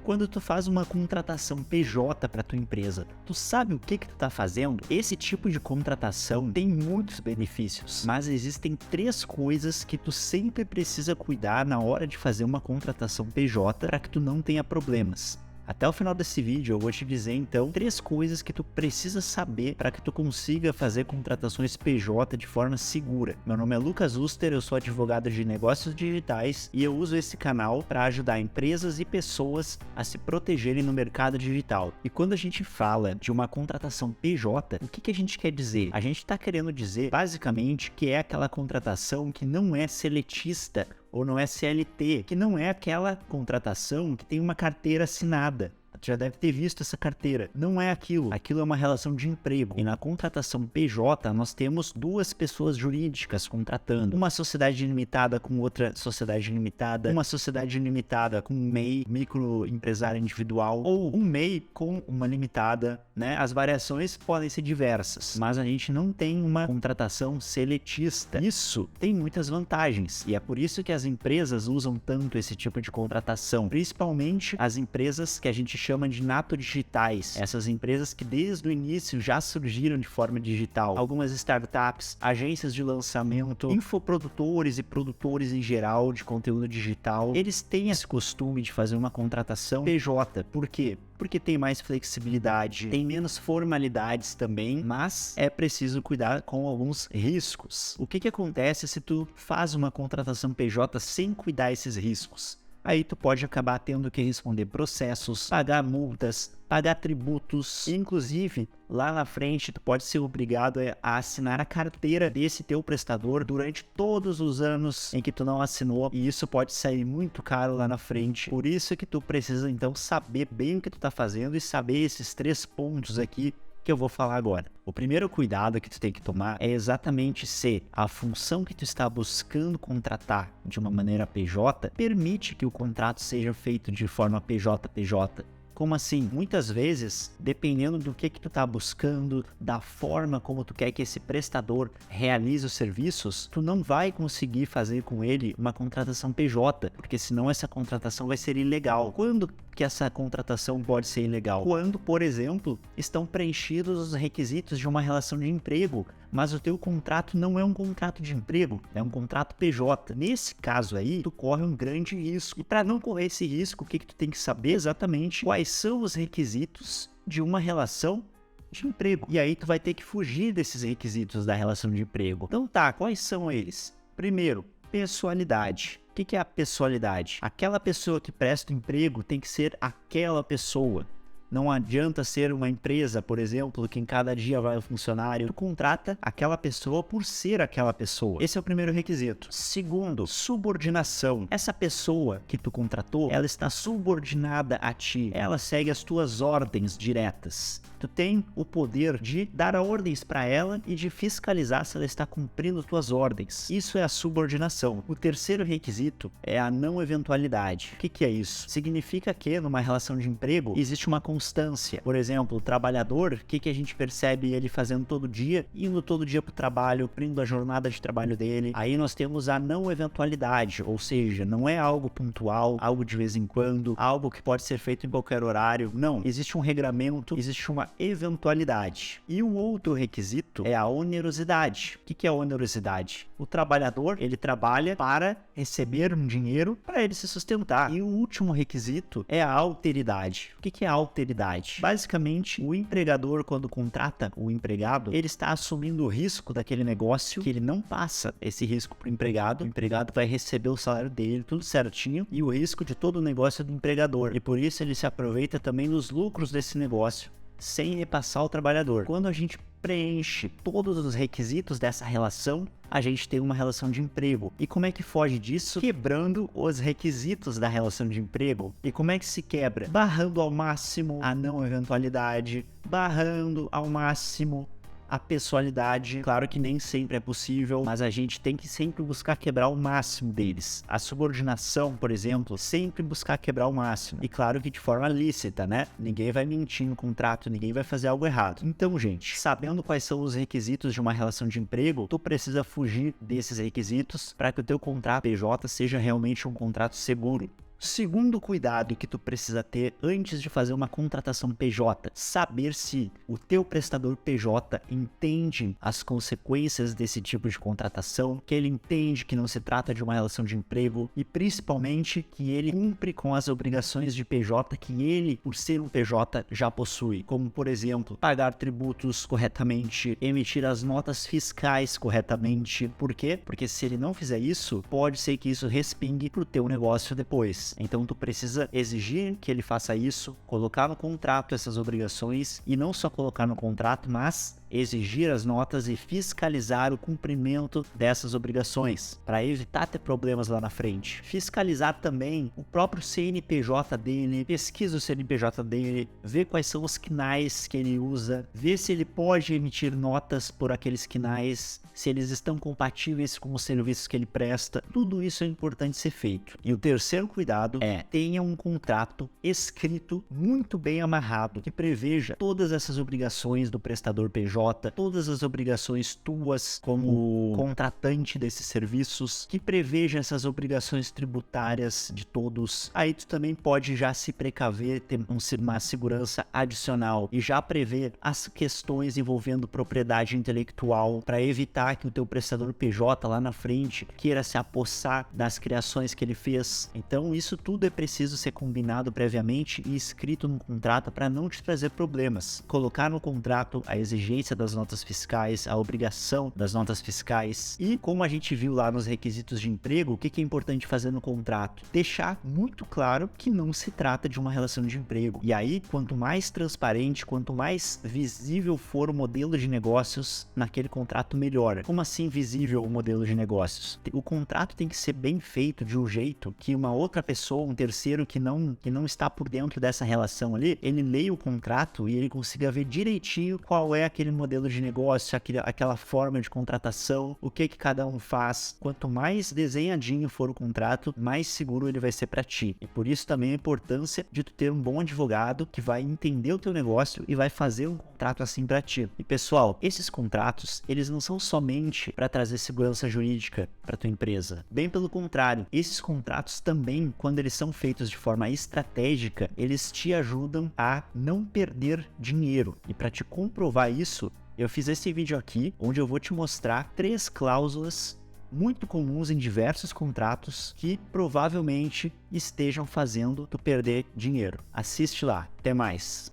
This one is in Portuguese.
Quando tu faz uma contratação PJ para tua empresa, tu sabe o que tu tá fazendo? Esse tipo de contratação tem muitos benefícios, mas existem 3 coisas que tu sempre precisa cuidar na hora de fazer uma contratação PJ para que tu não tenha problemas. Até o final desse vídeo eu vou te dizer então 3 coisas que tu precisa saber para que tu consiga fazer contratações PJ de forma segura. Meu nome é Lucas Uster, eu sou advogado de negócios digitais e eu uso esse canal para ajudar empresas e pessoas a se protegerem no mercado digital. E quando a gente fala de uma contratação PJ, o que a gente quer dizer? A gente está querendo dizer basicamente que é aquela contratação que não é seletista ou não é CLT, que não é aquela contratação que tem uma carteira assinada. Tu já deve ter visto essa carteira. Não é aquilo. Aquilo é uma relação de emprego. E na contratação PJ, nós temos 2 pessoas jurídicas contratando. Uma sociedade limitada com outra sociedade limitada. Uma sociedade limitada com um MEI, microempresário individual. Ou um MEI com uma limitada, né? As variações podem ser diversas. Mas a gente não tem uma contratação seletista. Isso tem muitas vantagens. E é por isso que as empresas usam tanto esse tipo de contratação. Principalmente as empresas que a gente chama de nato-digitais, essas empresas que desde o início já surgiram de forma digital, algumas startups, agências de lançamento, infoprodutores e produtores em geral de conteúdo digital, eles têm esse costume de fazer uma contratação PJ. Por quê? Porque tem mais flexibilidade, tem menos formalidades também, mas é preciso cuidar com alguns riscos. O que acontece se tu faz uma contratação PJ sem cuidar esses riscos? Aí tu pode acabar tendo que responder processos, pagar multas, pagar tributos. Inclusive, lá na frente, tu pode ser obrigado a assinar a carteira desse teu prestador durante todos os anos em que tu não assinou. E isso pode sair muito caro lá na frente. Por isso que tu precisa, então, saber bem o que tu tá fazendo e saber esses 3 pontos aqui que eu vou falar agora. O primeiro cuidado que tu tem que tomar é exatamente se a função que tu está buscando contratar de uma maneira PJ permite que o contrato seja feito de forma PJ-PJ. Como assim? Muitas vezes, dependendo do que tu tá buscando, da forma como tu quer que esse prestador realize os serviços, tu não vai conseguir fazer com ele uma contratação PJ, porque senão essa contratação vai ser ilegal. Quando que essa contratação pode ser ilegal? Quando, por exemplo, estão preenchidos os requisitos de uma relação de emprego, mas o teu contrato não é um contrato de emprego, é um contrato PJ. Nesse caso aí, tu corre um grande risco. E para não correr esse risco, o que tu tem que saber exatamente quais são os requisitos de uma relação de emprego. E aí tu vai ter que fugir desses requisitos da relação de emprego. Então tá, quais são eles? Primeiro, pessoalidade. O que é a pessoalidade? Aquela pessoa que presta o emprego tem que ser aquela pessoa. Não adianta ser uma empresa, por exemplo, que em cada dia vai um funcionário. Tu contrata aquela pessoa por ser aquela pessoa. Esse é o primeiro requisito. Segundo, subordinação. Essa pessoa que tu contratou, ela está subordinada a ti. Ela segue as tuas ordens diretas. Tu tem o poder de dar ordens para ela e de fiscalizar se ela está cumprindo tuas ordens. Isso é a subordinação. O terceiro requisito é a não eventualidade. O que é isso? Significa que numa relação de emprego existe uma constância. Por exemplo, o trabalhador, o que a gente percebe ele fazendo todo dia? Indo todo dia para o trabalho, cumprindo a jornada de trabalho dele. Aí nós temos a não eventualidade, ou seja, não é algo pontual, algo de vez em quando, algo que pode ser feito em qualquer horário. Não, existe um regramento, existe uma eventualidade. E o outro requisito é a onerosidade. O que é a onerosidade? O trabalhador, ele trabalha para receber um dinheiro para ele se sustentar. E o último requisito é a alteridade. O que é a alteridade? Basicamente, o empregador, quando contrata o empregado, ele está assumindo o risco daquele negócio, que ele não passa esse risco para o empregado vai receber o salário dele, tudo certinho, e o risco de todo o negócio é do empregador. E por isso ele se aproveita também dos lucros desse negócio, sem repassar o trabalhador. Quando a gente preenche todos os requisitos dessa relação, a gente tem uma relação de emprego. E como é que foge disso? Quebrando os requisitos da relação de emprego. E como é que se quebra? Barrando ao máximo a não eventualidade, barrando ao máximo a pessoalidade. Claro que nem sempre é possível, mas a gente tem que sempre buscar quebrar o máximo deles. A subordinação, por exemplo, sempre buscar quebrar o máximo. E claro que de forma lícita, né? Ninguém vai mentir no contrato, ninguém vai fazer algo errado. Então, gente, sabendo quais são os requisitos de uma relação de emprego, tu precisa fugir desses requisitos para que o teu contrato PJ seja realmente um contrato seguro. Segundo cuidado que tu precisa ter antes de fazer uma contratação PJ, saber se o teu prestador PJ entende as consequências desse tipo de contratação, que ele entende que não se trata de uma relação de emprego e principalmente que ele cumpre com as obrigações de PJ que ele, por ser um PJ, já possui, como por exemplo, pagar tributos corretamente, emitir as notas fiscais corretamente. Por quê? Porque se ele não fizer isso, pode ser que isso respingue pro teu negócio depois. Então tu precisa exigir que ele faça isso, colocar no contrato essas obrigações e não só colocar no contrato, mas exigir as notas e fiscalizar o cumprimento dessas obrigações, para evitar ter problemas lá na frente. Fiscalizar também o próprio CNPJ dele, pesquisa o CNPJ dele, ver quais são os KNAIs que ele usa, ver se ele pode emitir notas por aqueles KNAIs, se eles estão compatíveis com os serviços que ele presta. Tudo isso é importante ser feito. E o terceiro cuidado é tenha um contrato escrito muito bem amarrado, que preveja todas essas obrigações do prestador PJ, todas as obrigações tuas como contratante desses serviços, que preveja essas obrigações tributárias de todos. Aí tu também pode já se precaver, ter uma segurança adicional e já prever as questões envolvendo propriedade intelectual para evitar que o teu prestador PJ lá na frente queira se apossar das criações que ele fez. Então isso tudo é preciso ser combinado previamente e escrito no contrato para não te trazer problemas. Colocar no contrato a exigência das notas fiscais, a obrigação das notas fiscais e, como a gente viu lá nos requisitos de emprego, o que é importante fazer no contrato? Deixar muito claro que não se trata de uma relação de emprego. E aí, quanto mais transparente, quanto mais visível for o modelo de negócios naquele contrato, melhor. Como assim visível o modelo de negócios? O contrato tem que ser bem feito de um jeito que uma outra pessoa, um terceiro que não está por dentro dessa relação ali, ele leia o contrato e ele consiga ver direitinho qual é aquele modelo de negócio, aquela forma de contratação, o que cada um faz. Quanto mais desenhadinho for o contrato, mais seguro ele vai ser para ti. E por isso também a importância de tu ter um bom advogado que vai entender o teu negócio e vai fazer um contrato assim para ti. E pessoal, esses contratos, eles não são somente para trazer segurança jurídica para tua empresa. Bem pelo contrário, esses contratos também, quando eles são feitos de forma estratégica, eles te ajudam a não perder dinheiro. E para te comprovar isso, eu fiz esse vídeo aqui, onde eu vou te mostrar 3 cláusulas muito comuns em diversos contratos que provavelmente estejam fazendo tu perder dinheiro. Assiste lá. Até mais.